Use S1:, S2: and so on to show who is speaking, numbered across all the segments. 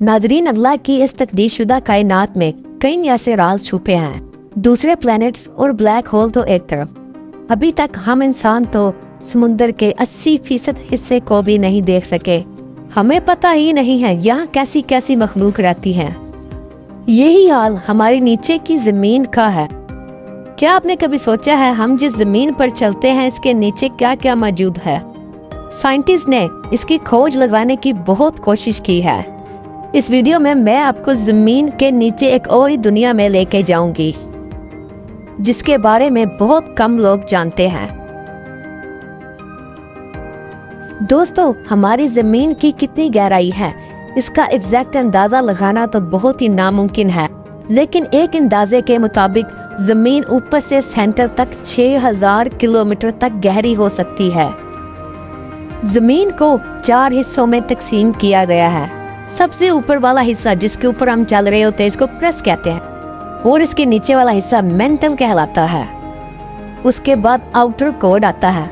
S1: Nadreen, अल्लाह की इस तकदीरशुदा कायनात में कई ऐसे राज छुपे हैं। दूसरे प्लैनेट्स और ब्लैक होल तो एक तरफ, अभी तक हम इंसान तो समुंदर के 80% हिस्से को भी नहीं देख सके। हमें पता ही नहीं है यहाँ कैसी कैसी मखलूक रहती है। यही हाल हमारे नीचे की जमीन का है। क्या आपने कभी सोचा है हम जिस जमीन पर चलते हैं इसके नीचे क्या क्या मौजूद है? साइंटिस्ट ने इसकी खोज लगाने की बहुत कोशिश की है। इस वीडियो में मैं आपको जमीन के नीचे एक और ही दुनिया में लेके जाऊंगी जिसके बारे में बहुत कम लोग जानते हैं। दोस्तों, हमारी जमीन की कितनी गहराई है इसका एग्जैक्ट अंदाजा लगाना तो बहुत ही नामुमकिन है, लेकिन एक अंदाजे के मुताबिक जमीन ऊपर से सेंटर तक 6000 किलोमीटर तक गहरी हो सकती है। जमीन को 4 हिस्सों में तकसीम किया गया है। सबसे ऊपर वाला हिस्सा जिसके ऊपर हम चल रहे होते हैं इसको क्रस्ट कहते हैं, और इसके नीचे वाला हिस्सा मेंटल कहलाता है। उसके बाद आउटर कोर आता है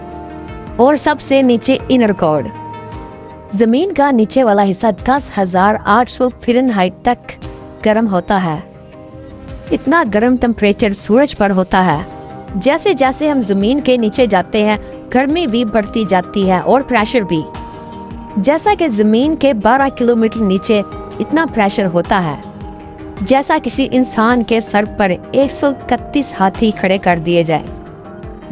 S1: और सबसे नीचे इनर कोर। जमीन का नीचे वाला हिस्सा 10,800 फ़ारेनहाइट तक गर्म होता है। इतना गर्म टेम्परेचर सूरज पर होता है। जैसे जैसे हम जमीन के नीचे जाते हैं गर्मी भी बढ़ती जाती है और प्रेशर भी। जैसा कि जमीन के 12 किलोमीटर नीचे इतना प्रेशर होता है जैसा किसी इंसान के सर पर 131 हाथी खड़े कर दिए जाए।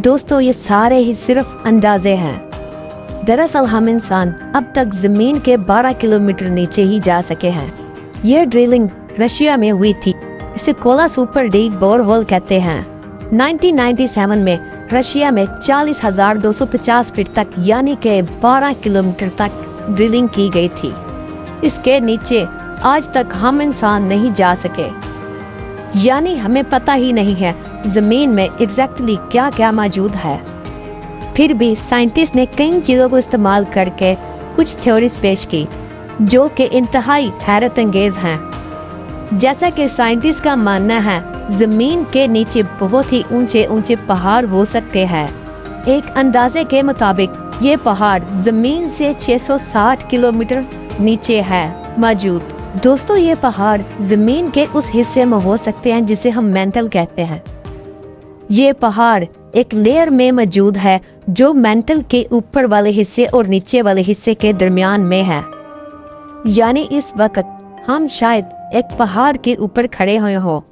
S1: दोस्तों, ये सारे ही सिर्फ अंदाजे हैं। दरअसल हम इंसान अब तक जमीन के 12 किलोमीटर नीचे ही जा सके हैं। ये ड्रिलिंग रशिया में हुई थी। इसे Kola super deep bore hole कहते हैं। 1997 में रशिया में 40,250 फीट तक यानी के 12 किलोमीटर तक ड्रिलिंग की गई थी। इसके नीचे आज तक हम इंसान नहीं जा सके, यानी हमें पता ही नहीं है जमीन में एग्जैक्टली क्या क्या मौजूद है। फिर भी साइंटिस्ट ने कई चीजों को इस्तेमाल करके कुछ थ्योरीज पेश की जो कि इंतहाई हैरत अंगेज हैं। जैसा कि साइंटिस्ट का मानना है जमीन के नीचे बहुत ही ऊंचे ऊंचे पहाड़ हो सकते हैं। एक अंदाजे के मुताबिक ये पहाड़ जमीन से 660 किलोमीटर नीचे है मौजूद। दोस्तों, ये पहाड़ जमीन के उस हिस्से में हो सकते हैं जिसे हम मेंटल कहते हैं। ये पहाड़ एक लेयर में मौजूद है जो मेंटल के ऊपर वाले हिस्से और नीचे वाले हिस्से के दरमियान में है। यानी इस वक्त हम शायद एक पहाड़ के ऊपर खड़े हुए हो।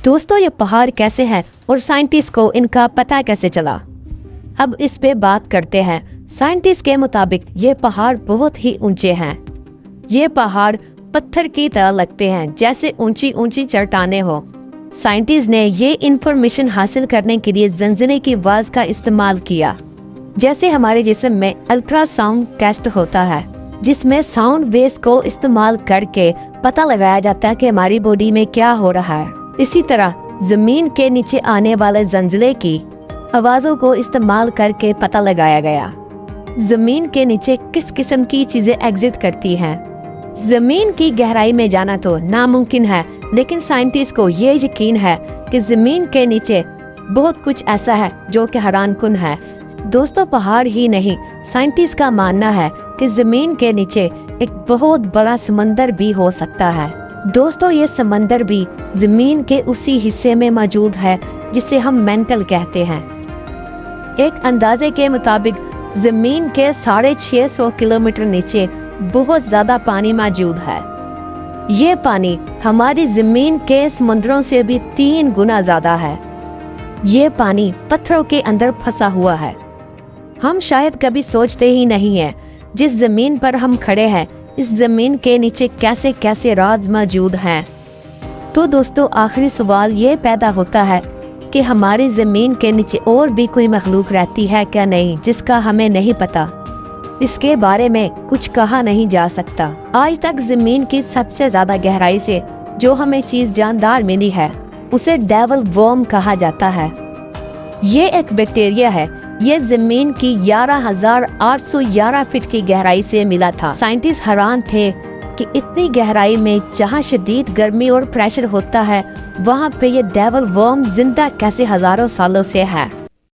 S1: दोस्तों, ये पहाड़ कैसे है और साइंटिस्ट को इनका पता कैसे चला? अब इस पे बात करते हैं। साइंटिस्ट के मुताबिक ये पहाड़ बहुत ही ऊंचे हैं। ये पहाड़ पत्थर की तरह लगते हैं, जैसे ऊंची ऊंची चट्टानें हो। साइंटिस्ट ने ये इंफॉर्मेशन हासिल करने के लिए ज़लज़ले की आवाज का इस्तेमाल किया। जैसे हमारे जिस्म में अल्ट्रासाउंड टेस्ट होता है जिसमें साउंड वेव्स को इस्तेमाल करके पता लगाया जाता है कि हमारी बॉडी में क्या हो रहा है। इसी तरह जमीन के नीचे आने वाले ज़लज़ले की आवाजों को इस्तेमाल करके पता लगाया गया जमीन के नीचे किस किस्म की चीजें एग्जिट करती हैं। जमीन की गहराई में जाना तो नामुमकिन है, लेकिन साइंटिस्ट को ये यकीन है कि जमीन के नीचे बहुत कुछ ऐसा है जो कि हैरानकुन है। दोस्तों, पहाड़ ही नहीं, साइंटिस्ट का मानना है कि जमीन के नीचे एक बहुत बड़ा समंदर भी हो सकता है। दोस्तों, ये समंदर भी जमीन के उसी हिस्से में मौजूद है जिसे हम मेंटल कहते हैं। एक अंदाजे के मुताबिक जमीन के 650 किलोमीटर नीचे बहुत ज्यादा पानी मौजूद है। ये पानी हमारी जमीन के समुद्रों से भी 3 गुना ज्यादा है। ये पानी पत्थरों के अंदर फंसा हुआ है। हम शायद कभी सोचते ही नहीं है जिस जमीन पर हम खड़े हैं इस जमीन के नीचे कैसे कैसे राज मौजूद हैं। तो दोस्तों, आखिरी सवाल ये पैदा होता है कि हमारी जमीन के नीचे और भी कोई मखलूक रहती है क्या नहीं, जिसका हमें नहीं पता। इसके बारे में कुछ कहा नहीं जा सकता। आज तक जमीन की सबसे ज्यादा गहराई से जो हमें चीज जानदार मिली है उसे डेविल वर्म कहा जाता है। ये एक बैक्टीरिया है। ये जमीन की 11,811 फीट की गहराई से मिला था। साइंटिस्ट हैरान थे कि इतनी गहराई में जहाँ शदीद गर्मी और प्रेशर होता है वहाँ पे ये डेविल वर्म जिंदा कैसे हजारों सालों से है।